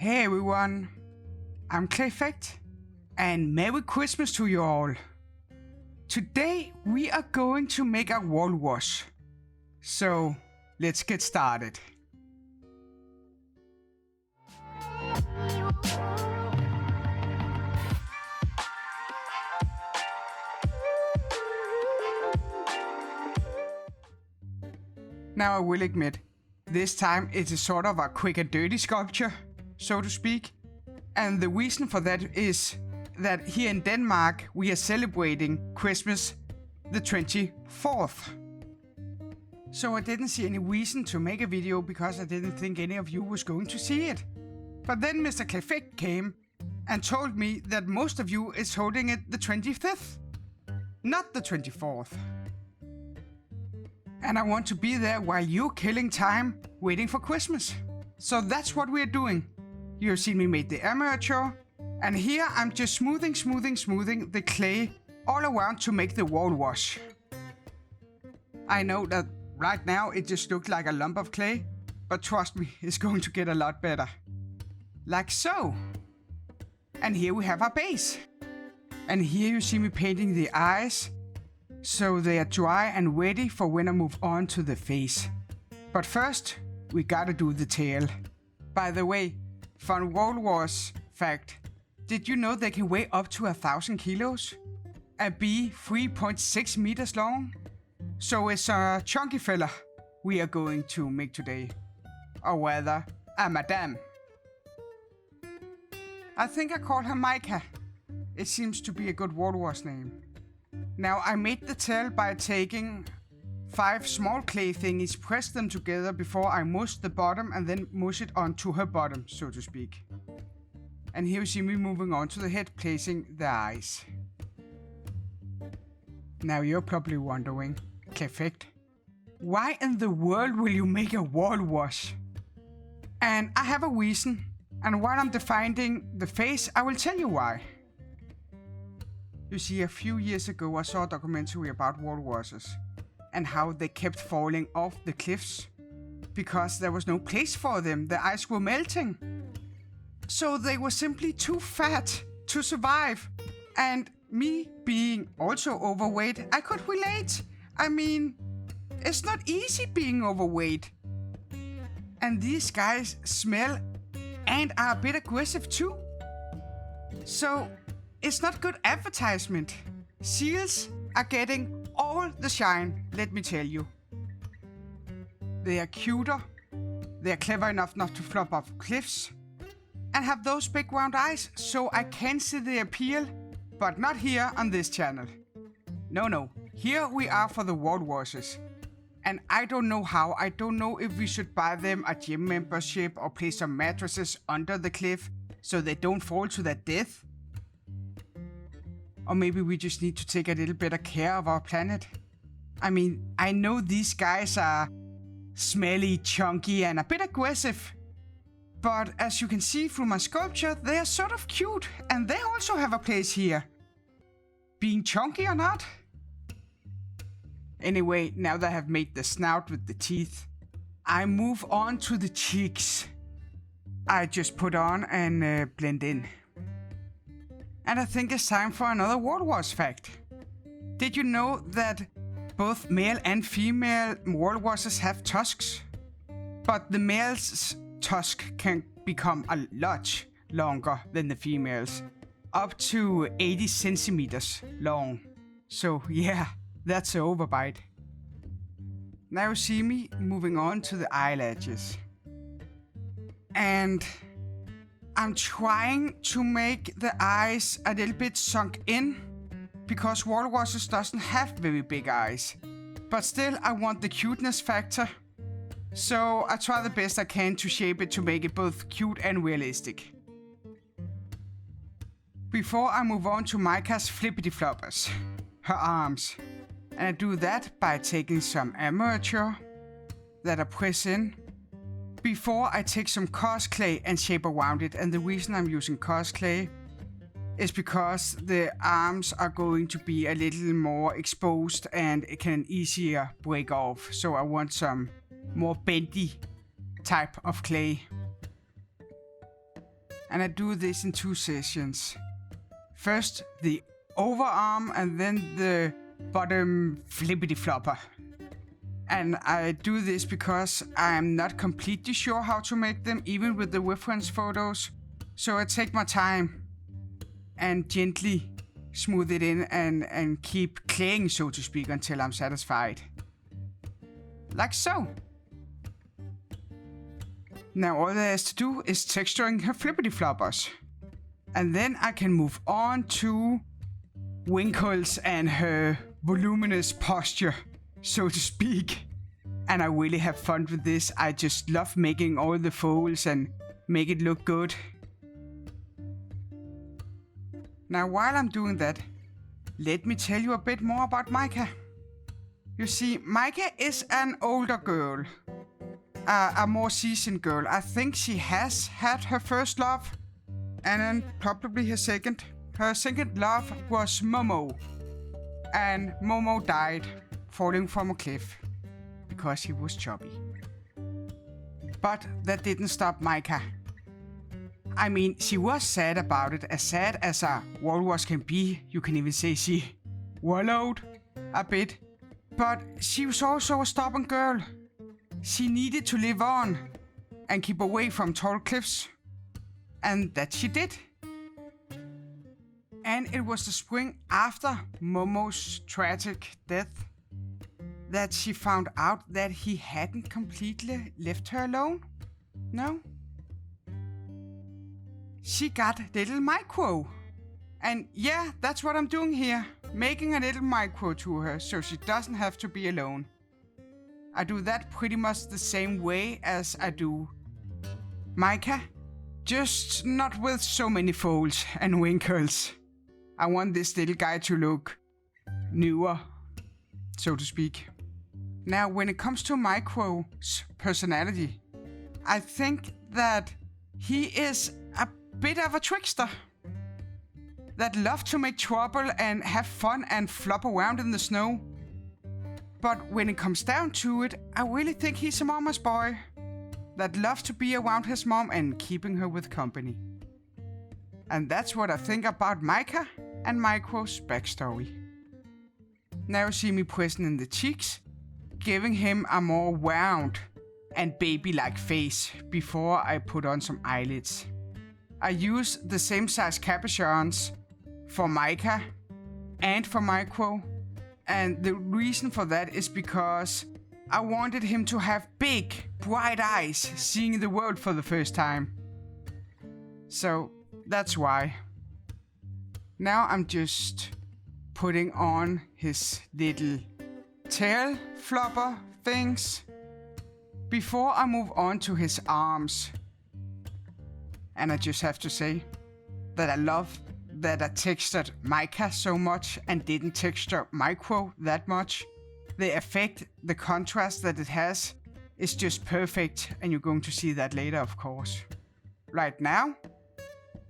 Hey everyone, I'm Clayfact, and Merry Christmas to you all. Today we are going to make a walrus. So let's get started. Now I will admit, this time it is sort of a quick and dirty sculpture, so to speak. And the reason for that is that here in Denmark we are celebrating Christmas the 24th. So I didn't see any reason to make a video because I didn't think any of you was going to see it. But then Mr. Clayfact came and told me that most of you is holding it the 25th, not the 24th. And I want to be there while you're killing time waiting for Christmas. So that's what we're doing. You've seen me make the armature, and here I'm just smoothing the clay all around to make the walrus. I know that right now it just looked like a lump of clay, but trust me, it's going to get a lot better. Like so. And here we have our base. And here you see me painting the eyes, so they are dry and ready for when I move on to the face. But first, we gotta do the tail. By the way, fun walrus fact, did you know they can weigh up to 1,000 kilos? And be 3.6 meters long? So it's a chunky fella we are going to make today. Or rather, a madame. I think I call her Maika. It seems to be a good walrus name. Now I made the tail by taking 5 small clay thingies, press them together before I mush the bottom and then mush it onto her bottom, so to speak. And here you see me moving on to the head, placing the eyes. Now you're probably wondering, Clayfact, why in the world will you make a walrus? And I have a reason, and while I'm defining the face, I will tell you why. You see, a few years ago I saw a documentary about walruses and how they kept falling off the cliffs because there was no place for them, the ice were melting. So they were simply too fat to survive. And me being also overweight, I could relate. I mean, it's not easy being overweight. And these guys smell and are a bit aggressive too. So it's not good advertisement. Seals are getting all the shine, let me tell you. They are cuter, they are clever enough not to flop off cliffs, and have those big round eyes, so I can see the appeal, but not here on this channel. No, here we are for the walruses. And I don't know how, I don't know if we should buy them a gym membership or place some mattresses under the cliff so they don't fall to their death. Or maybe we just need to take a little better care of our planet. I mean, I know these guys are smelly, chunky, and a bit aggressive. But as you can see through my sculpture, they are sort of cute, and they also have a place here. Being chunky or not? Anyway, now that I have made the snout with the teeth, I move on to the cheeks. I just put on and blend in. And I think it's time for another walrus fact. Did you know that both male and female walruses have tusks? But the male's tusk can become a lot longer than the female's, up to 80 centimeters long. So yeah, that's an overbite. Now you see me moving on to the eyelashes. And I'm trying to make the eyes a little bit sunk in, because walruses doesn't have very big eyes. But still, I want the cuteness factor. So I try the best I can to shape it to make it both cute and realistic. Before I move on to Maika's flippity floppers, her arms. And I do that by taking some armature that I press in, before I take some coarse clay and shape around it. And the reason I'm using coarse clay is because the arms are going to be a little more exposed and it can easier break off. So I want some more bendy type of clay. And I do this in 2 sessions. First the overarm and then the bottom flippity flopper. And I do this because I'm not completely sure how to make them, even with the reference photos. So I take my time and gently smooth it in and keep claying, so to speak, until I'm satisfied. Like so. Now all there is to do is texturing her flippity floppers. And then I can move on to wrinkles and her voluminous posture, so to speak. And I really have fun with this. I just love making all the folds and make it look good. Now while I'm doing that, let me tell you a bit more about Maika. You see, Maika is an older girl. A more seasoned girl. I think she has had her first love, and then probably her second. Her second love was Momo, and Momo died falling from a cliff because he was chubby. But that didn't stop Maika. I mean, she was sad about it, as sad as a walrus can be. You can even say she wallowed a bit, but she was also a stubborn girl. She needed to live on and keep away from tall cliffs. And that she did. And it was the spring after Momo's tragic death that she found out that he hadn't completely left her alone. No. She got little Micro. And yeah, that's what I'm doing here. Making a little Micro to her so she doesn't have to be alone. I do that pretty much the same way as I do Maika, just not with so many folds and wrinkles. I want this little guy to look newer, so to speak. Now, when it comes to Micro's personality, I think that he is a bit of a trickster that loves to make trouble and have fun and flop around in the snow. But when it comes down to it, I really think he's a mama's boy that loves to be around his mom and keeping her with company. And that's what I think about Maika and Micro's backstory. Now you see me pressing in the cheeks, giving him a more round and baby-like face before I put on some eyelids. I use the same size capuchons for Maika and for Micro. And the reason for that is because I wanted him to have big, bright eyes, seeing the world for the first time. So that's why. Now I'm just putting on his little tail flopper things before I move on to his arms. And I just have to say that I love that I textured Maika so much and didn't texture Micro that much. The effect, the contrast that it has is just perfect, and you're going to see that later, of course. Right now,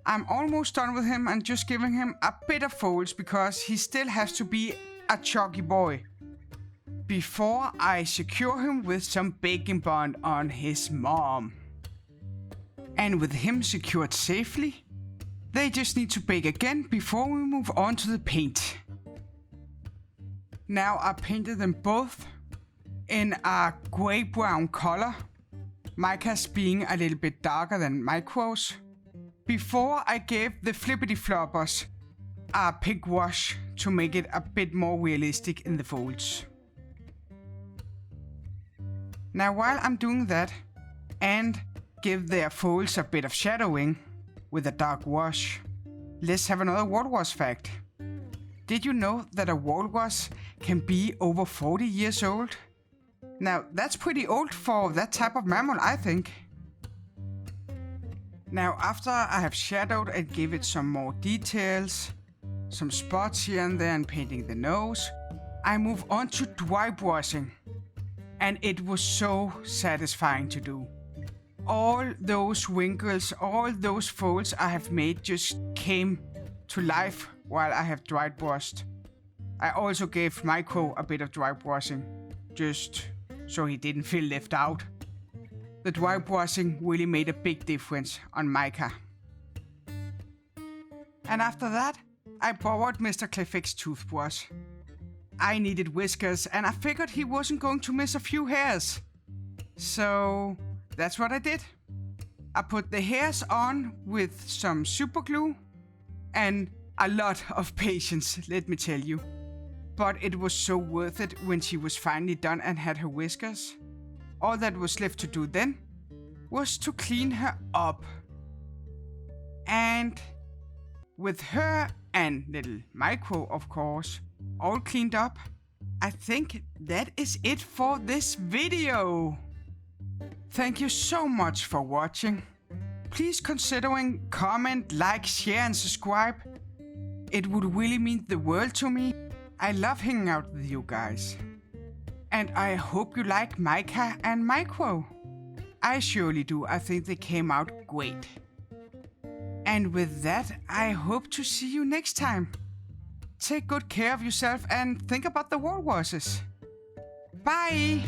I'm almost done with him and just giving him a bit of folds because he still has to be a chunky boy before I secure him with some baking bond on his mom. And with him secured safely, they just need to bake again before we move on to the paint. Now I painted them both in a gray-brown color, Maika's being a little bit darker than Micro's, before I gave the flippity floppers a pink wash to make it a bit more realistic in the folds. Now while I'm doing that and give their folds a bit of shadowing with a dark wash, let's have another walrus fact. Did you know that a walrus can be over 40 years old? Now that's pretty old for that type of mammal, I think. Now after I have shadowed and give it some more details, some spots here and there and painting the nose, I move on to dry brushing. And it was so satisfying to do. All those wrinkles, all those folds I have made just came to life while I have dry brushed. I also gave Micro a bit of dry brushing, just so he didn't feel left out. The dry brushing really made a big difference on Maika. And after that, I borrowed Mr. Clefect's toothbrush. I needed whiskers and I figured he wasn't going to miss a few hairs. So that's what I did. I put the hairs on with some super glue and a lot of patience, let me tell you. But it was so worth it when she was finally done and had her whiskers. All that was left to do then was to clean her up. And with her and little Micro, of course, all cleaned up, I think that is it for this video. Thank you so much for watching. Please considering comment, like, share and subscribe. It would really mean the world to me. I love hanging out with you guys. And I hope you like Maika and Micro. I surely do. I think they came out great. And with that, I hope to see you next time. Take good care of yourself and think about the walruses. Bye!